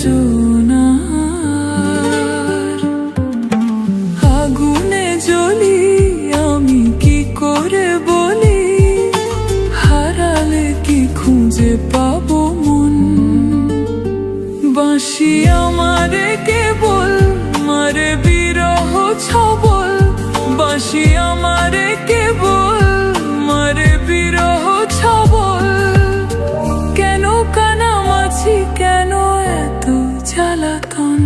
যোজনার আগুনে জ্বলি আমি কি করে বলি, হারালে কি খুঁজে পাবো মন। বাঁশি আমারে কেবল মারে বিরহ ছবল, বাঁশি আমারে কেবল মারে বিরহ ছবল। কেন কানামাছি, কেন এত জ্বালাতন।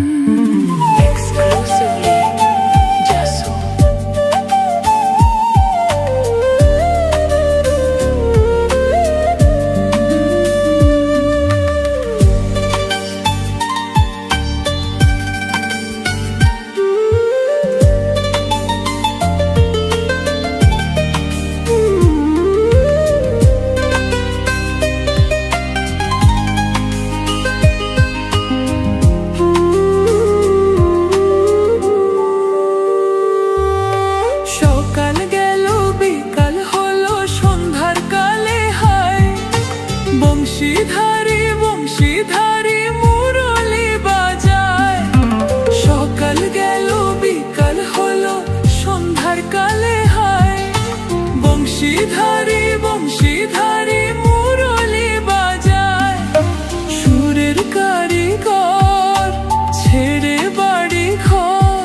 সকাল গেল বিকাল হলো সন্ধ্যার কালে হায়, বংশীধারী বংশীধারী মুরলি বাজায়। সকাল গেল বিকাল হলো সন্ধ্যার কালে হায়, বংশীধারী বংশীধারী মুরলি বাজায়। সুরের কারিগর ছেড়ে বাড়ি ঘর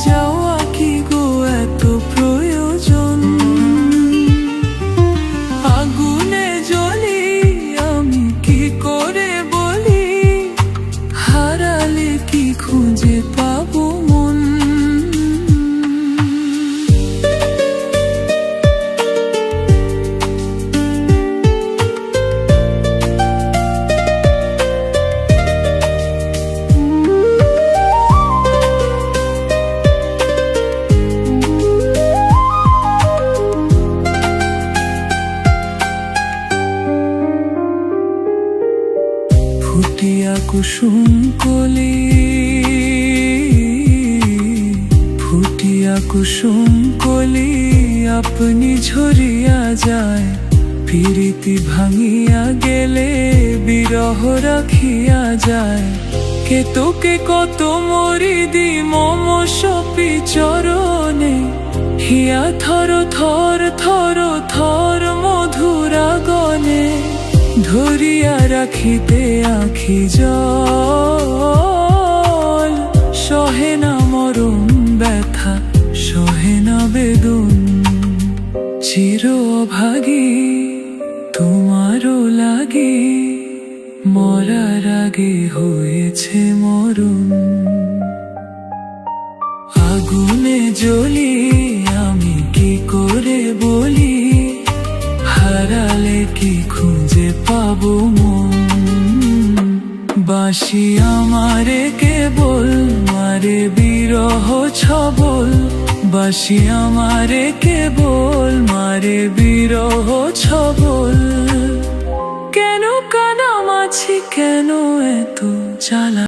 যাওয়া কি গো এত প্রয়োজন। আগুনে জ্বলি আমি কি করে বলি, হারালে কি খুঁজে পাবো মন। ফুটিয়া কুসুম কলি, ফুটিয়া কুসুম কলি আপনি ঝরিয়া যায়। প্রীতি ভাঙিয়া গেলে বিরহ রাখিয়া যায়। কে তোকে কত মরি দি মম সপি চরণে, হিয়া থর থর থর থর মধুরা গনে। ধরিয়া রাখিতে আখি জল, সহে না মরণ ব্যথা সহে না বেদন। চির অভাগী তোমারও লাগি, মরার আগে হয়েছে মরণ। আগুনে জ্বলি আমি কি করে বলি, হারালে কি খুঁজে পাবো মন। বাঁশি আমারে কেবল মারে বিরহ ছবল, বাঁশি আমারে কেবল মারে বিরহ ছবল। কেন কানামাছি, কেন এত জ্বালা।